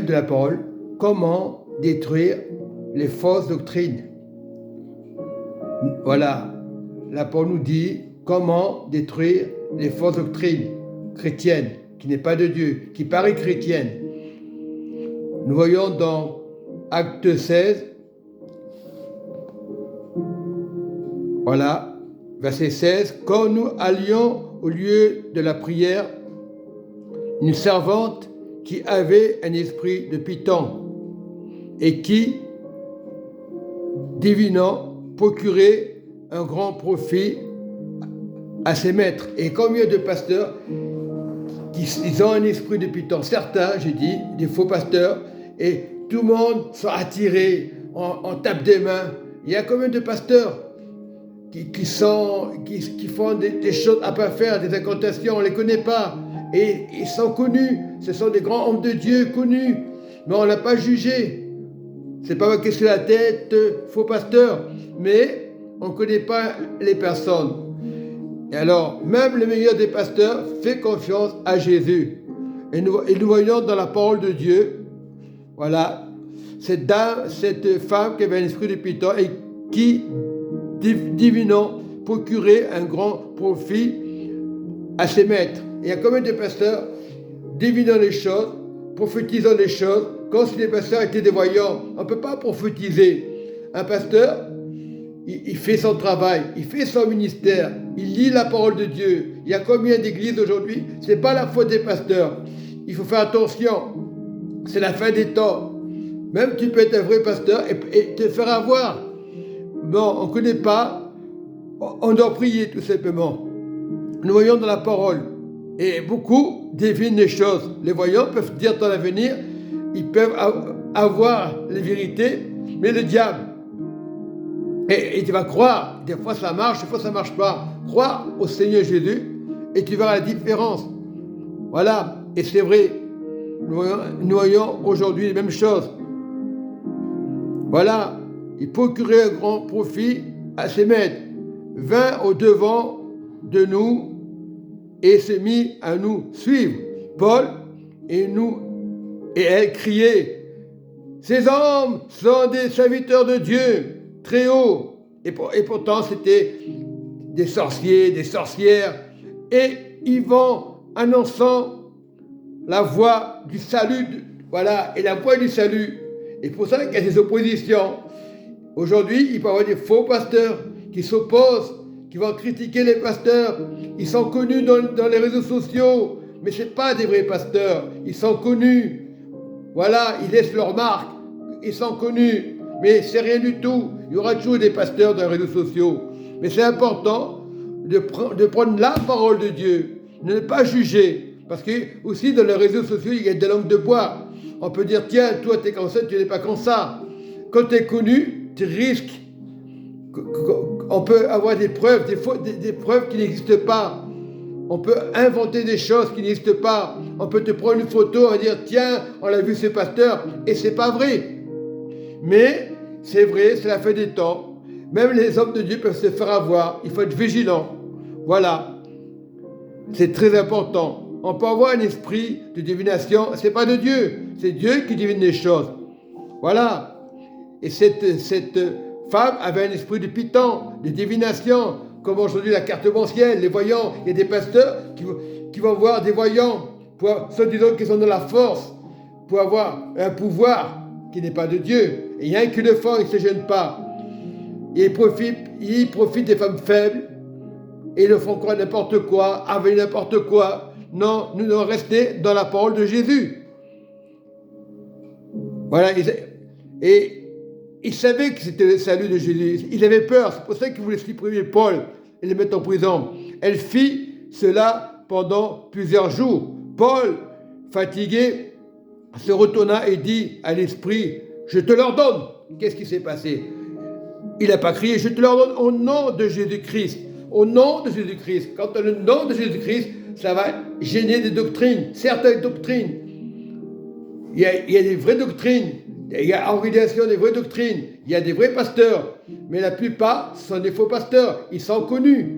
De la parole, comment détruire les fausses doctrines. Voilà, la parole nous dit comment détruire les fausses doctrines chrétiennes, qui n'est pas de Dieu, qui paraît chrétienne. Nous voyons dans Acte 16, voilà, verset 16, quand nous allions au lieu de la prière, une servante qui avait un esprit de Python et qui, divinant, procurait un grand profit à ses maîtres. Et combien de pasteurs qui ont un esprit de Python? Certains, j'ai dit, des faux pasteurs, et tout le monde sont attirés, on tape des mains. Il y a combien de pasteurs qui font des choses à pas faire, des incantations, on ne les connaît pas. Et ils sont connus, ce sont des grands hommes de Dieu connus, mais on ne l'a pas jugé. C'est pas ma question de la tête, faux pasteur, mais on ne connaît pas les personnes. Et alors, même le meilleur des pasteurs fait confiance à Jésus. Et nous voyons dans la parole de Dieu, voilà, cette femme qui avait un esprit de Python et qui, divinant, procurait un grand profit à ses maîtres. Il y a combien de pasteurs divinant les choses, prophétisant les choses, comme si les pasteurs étaient des voyants. On ne peut pas prophétiser. Un pasteur, il fait son travail, il fait son ministère, il lit la parole de Dieu. Il y a combien d'églises aujourd'hui? Ce n'est pas la faute des pasteurs. Il faut faire attention. C'est la fin des temps. Même tu peux être un vrai pasteur et te faire avoir. Bon, on ne connaît pas. On doit prier tout simplement. Nous voyons dans la parole. Et beaucoup devinent les choses. Les voyants peuvent dire dans l'avenir, ils peuvent avoir les vérités, mais le diable. Et tu vas croire, des fois ça marche, des fois ça ne marche pas. Crois au Seigneur Jésus et tu verras la différence. Voilà, et c'est vrai, nous voyons aujourd'hui les mêmes choses. Voilà, il procurait un grand profit à ses maîtres, vint au devant de nous et s'est mis à nous suivre. Paul et elle criaient, ces hommes sont des serviteurs de Dieu, très haut. Et pourtant, c'était des sorciers, des sorcières. Et ils vont annonçant la voie du salut, voilà, et la voie du salut. Et pour ça qu'il y a des oppositions. Aujourd'hui, il peut y avoir des faux pasteurs qui s'opposent, qui vont critiquer les pasteurs. Ils sont connus dans les réseaux sociaux, mais ce n'est pas des vrais pasteurs. Ils sont connus. Voilà, ils laissent leur marque. Ils sont connus, mais c'est rien du tout. Il y aura toujours des pasteurs dans les réseaux sociaux. Mais c'est important de prendre la parole de Dieu, de ne pas juger. Parce que aussi dans les réseaux sociaux, il y a des langues de bois. On peut dire, tiens, toi tu es comme ça, tu n'es pas comme ça. Quand tu es connu, tu risques. On peut avoir des preuves, des preuves qui n'existent pas. On peut inventer des choses qui n'existent pas. On peut te prendre une photo et dire, tiens, on a vu ce pasteur, et c'est pas vrai. Mais c'est vrai, c'est la fin des temps. Même les hommes de Dieu peuvent se faire avoir. Il faut être vigilant. Voilà. C'est très important. On peut avoir un esprit de divination. C'est pas de Dieu. C'est Dieu qui divine les choses. Voilà. Et cette femme avait un esprit de Python, de divination, comme aujourd'hui la cartomancienne, les voyants. Il y a des pasteurs qui vont voir des voyants, ceux disant qu'ils sont de la force, pour avoir un pouvoir qui n'est pas de Dieu. Et il y a un qui le font, ils ne se gênent pas. Ils profitent des femmes faibles, et ils le font croire n'importe quoi, avec n'importe quoi. Non, nous devons rester dans la parole de Jésus. Voilà, et ils savaient que c'était le salut de Jésus. Ils avaient peur. C'est pour ça qu'ils voulaient supprimer Paul et le mettre en prison. Elle fit cela pendant plusieurs jours. Paul, fatigué, se retourna et dit à l'esprit, je te l'ordonne. Qu'est-ce qui s'est passé? Il n'a pas crié, je te l'ordonne au nom de Jésus-Christ. Au nom de Jésus-Christ. Quand on a le nom de Jésus-Christ, ça va gêner des doctrines, certaines doctrines. Il y a des vraies doctrines. Il y a organisation des vraies doctrines, il y a des vrais pasteurs, mais la plupart sont des faux pasteurs, ils sont connus.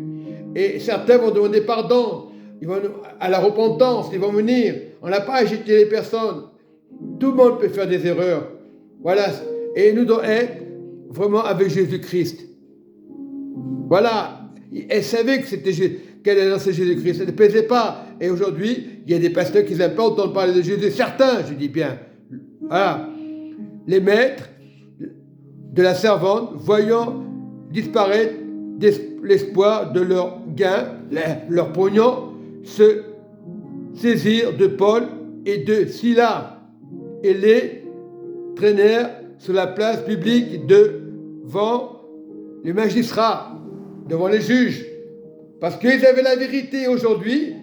Et certains vont demander pardon, ils vont à la repentance, ils vont venir. On n'a pas agité les personnes. Tout le monde peut faire des erreurs. Voilà. Et nous devons être vraiment avec Jésus-Christ. Voilà. Elle savait que qu'elle est dans Jésus-Christ. Elle ne plaisait pas. Et aujourd'hui, il y a des pasteurs qui n'aiment pas entendre parler de Jésus. Certains, je dis bien. Voilà. Les maîtres de la servante, voyant disparaître l'espoir de leur gain, leur pognon, se saisirent de Paul et de Silas et les traînèrent sur la place publique devant les magistrats, devant les juges, parce qu'ils avaient la vérité. Aujourd'hui,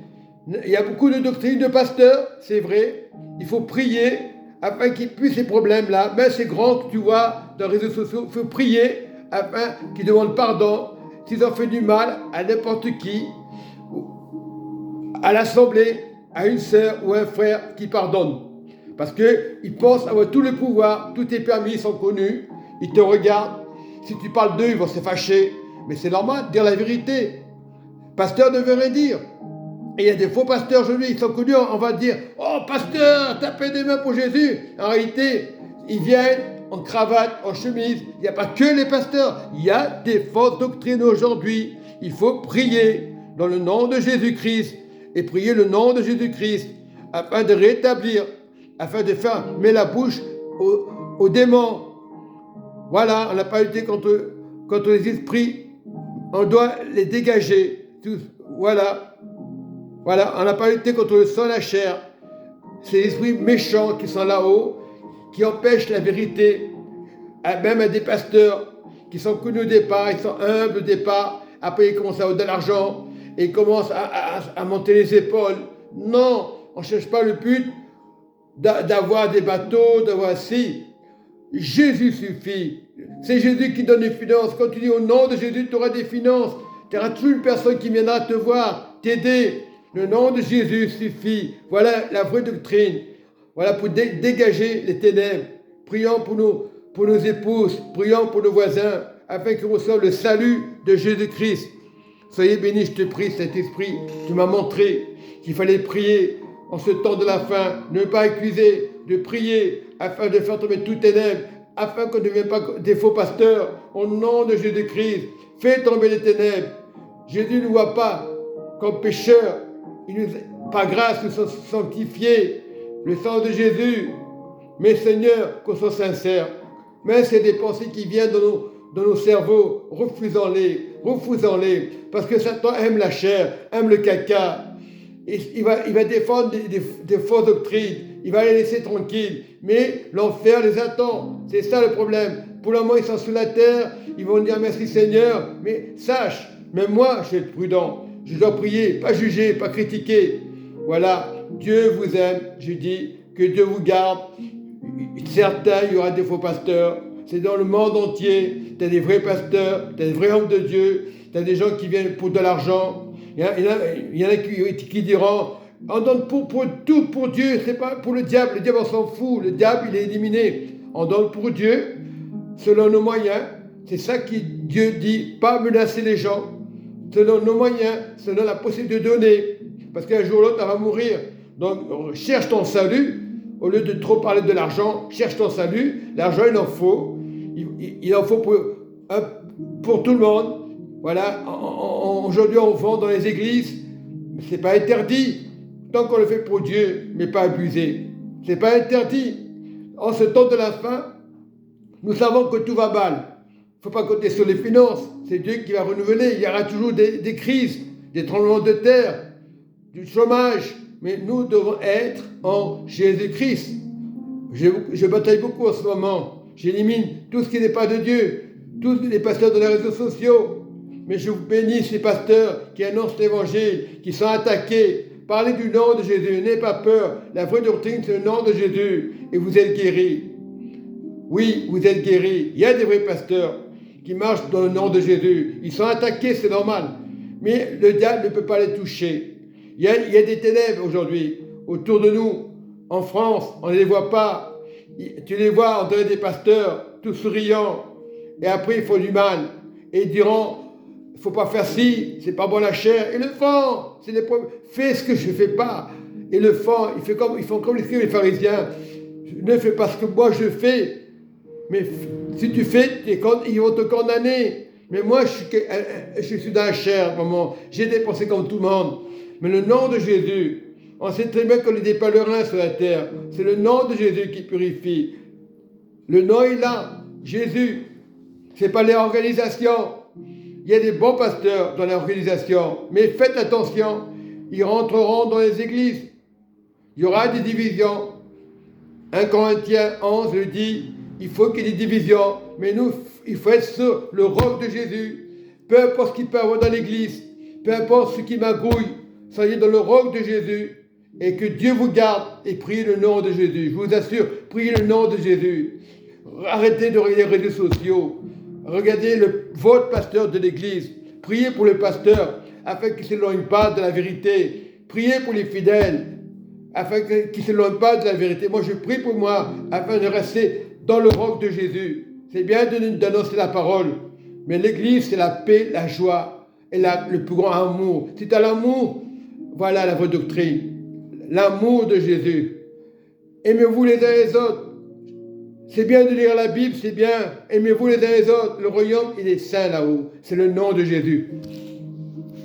il y a beaucoup de doctrines de pasteurs, c'est vrai, il faut prier afin qu'ils puissent ces problèmes-là, mais c'est grand que tu vois dans les réseaux sociaux, il faut prier afin qu'ils demandent pardon s'ils ont fait du mal à n'importe qui, à l'assemblée, à une sœur ou un frère qui pardonne. Parce qu'ils pensent avoir tout le pouvoir, tout est permis, ils sont connus, ils te regardent. Si tu parles d'eux, ils vont se fâcher. Mais c'est normal de dire la vérité. Pasteur ne veut rien dire. Et il y a des faux pasteurs aujourd'hui, ils sont connus, on va dire « Oh, pasteur, tapez des mains pour Jésus !» En réalité, ils viennent en cravate, en chemise. Il n'y a pas que les pasteurs. Il y a des fausses doctrines aujourd'hui. Il faut prier dans le nom de Jésus-Christ et prier le nom de Jésus-Christ afin de rétablir, afin de fermer la bouche aux démons. Voilà, on n'a pas lutté contre les esprits. On doit les dégager. Tous. Voilà. Voilà, on n'a pas lutté contre le sang et la chair. C'est les esprits méchants qui sont là-haut, qui empêchent la vérité, même à des pasteurs qui sont connus au départ, ils sont humbles au départ, après ils commencent à avoir de l'argent, et ils commencent à monter les épaules. Non, on ne cherche pas le but d'avoir des bateaux, d'avoir si. Jésus suffit. C'est Jésus qui donne les finances. Quand tu dis au nom de Jésus, tu auras des finances. Tu auras toujours une personne qui viendra te voir, t'aider. Le nom de Jésus suffit. Voilà la vraie doctrine. Voilà pour dégager les ténèbres. Prions pour nos épouses, prions pour nos voisins, afin qu'ils reçoivent le salut de Jésus-Christ. Soyez bénis, je te prie, Saint-Esprit. Tu m'as montré qu'il fallait prier en ce temps de la fin, ne pas accuser, de prier afin de faire tomber toutes ténèbres, afin qu'on ne devienne pas des faux pasteurs. Au nom de Jésus-Christ, fais tomber les ténèbres. Jésus ne voit pas comme pécheurs. Par grâce, nous sommes sanctifiés. Le sang de Jésus. Mais Seigneur, qu'on soit sincère. Mais c'est des pensées qui viennent dans nos cerveaux. Refusons-les. Parce que Satan aime la chair, aime le caca. Et il va défendre des fausses doctrines. Il va les laisser tranquilles. Mais l'enfer les attend. C'est ça le problème. Pour le moment, ils sont sous la terre. Ils vont dire merci Seigneur. Mais sache, même moi, je vais être prudent. Je dois prier, pas juger, pas critiquer. Voilà, Dieu vous aime, je dis, que Dieu vous garde. Certains, il y aura des faux pasteurs. C'est dans le monde entier. Tu as des vrais pasteurs, tu as des vrais hommes de Dieu, tu as des gens qui viennent pour de l'argent. Il y en a qui diront, on donne pour tout pour Dieu, c'est pas pour le diable on s'en fout, le diable il est éliminé. On donne pour Dieu, selon nos moyens. C'est ça que Dieu dit, pas menacer les gens. Selon nos moyens, selon la possibilité de donner. Parce qu'un jour ou l'autre, on va mourir. Donc, cherche ton salut. Au lieu de trop parler de l'argent, cherche ton salut. L'argent, il en faut. Il en faut pour tout le monde. Voilà. Aujourd'hui, on vend dans les églises. Ce n'est pas interdit. Tant qu'on le fait pour Dieu, mais pas abusé. Ce n'est pas interdit. En ce temps de la fin, nous savons que tout va mal. Il ne faut pas compter sur les finances. C'est Dieu qui va renouveler. Il y aura toujours des crises, des tremblements de terre, du chômage. Mais nous devons être en Jésus-Christ. Je bataille beaucoup en ce moment. J'élimine tout ce qui n'est pas de Dieu. Tous les pasteurs de les réseaux sociaux. Mais je vous bénis ces pasteurs qui annoncent l'évangile, qui sont attaqués. Parlez du nom de Jésus. N'ayez pas peur. La vraie doctrine, c'est le nom de Jésus. Et vous êtes guéris. Oui, vous êtes guéris. Il y a des vrais pasteurs qui marchent dans le nom de Jésus. Ils sont attaqués, c'est normal. Mais le diable ne peut pas les toucher. Il y a des ténèbres aujourd'hui autour de nous. En France, on ne les voit pas. Tu les vois, on dirait des pasteurs, tout souriants. Et après, ils font du mal. Et ils diront, il ne faut pas faire ci, c'est pas bon la chair. Et le font. C'est des problèmes. Fais ce que je ne fais pas. Et le font. Ils font comme les pharisiens. Ne fais pas ce que moi je fais. Mais si tu fais, ils vont te condamner. Mais moi, je suis dans la chair, maman. J'ai dépensé comme tout le monde. Mais le nom de Jésus, on sait très bien qu'on est des pèlerins sur la terre. C'est le nom de Jésus qui purifie. Le nom est là, Jésus. Ce n'est pas les organisations. Il y a des bons pasteurs dans l'organisation. Mais faites attention, ils rentreront dans les églises. Il y aura des divisions. 1 Corinthiens 11 le dit, il faut qu'il y ait des divisions. Mais nous, il faut être sur le roc de Jésus. Peu importe ce qu'il peut y avoir dans l'église, peu importe ce qui magouille, soyez dans le roc de Jésus. Et que Dieu vous garde et priez le nom de Jésus. Je vous assure, priez le nom de Jésus. Arrêtez de regarder les réseaux sociaux. Regardez votre pasteur de l'église. Priez pour le pasteur afin qu'il ne s'éloigne pas de la vérité. Priez pour les fidèles afin qu'ils ne s'éloignent pas de la vérité. Moi, je prie pour moi afin de rester dans le roc de Jésus. C'est bien d'annoncer la parole, mais l'église, c'est la paix, la joie et le plus grand amour. Si tu as l'amour, voilà la vraie doctrine. L'amour de Jésus. Aimez-vous les uns les autres. C'est bien de lire la Bible, c'est bien. Aimez-vous les uns les autres. Le royaume, il est saint là-haut. C'est le nom de Jésus.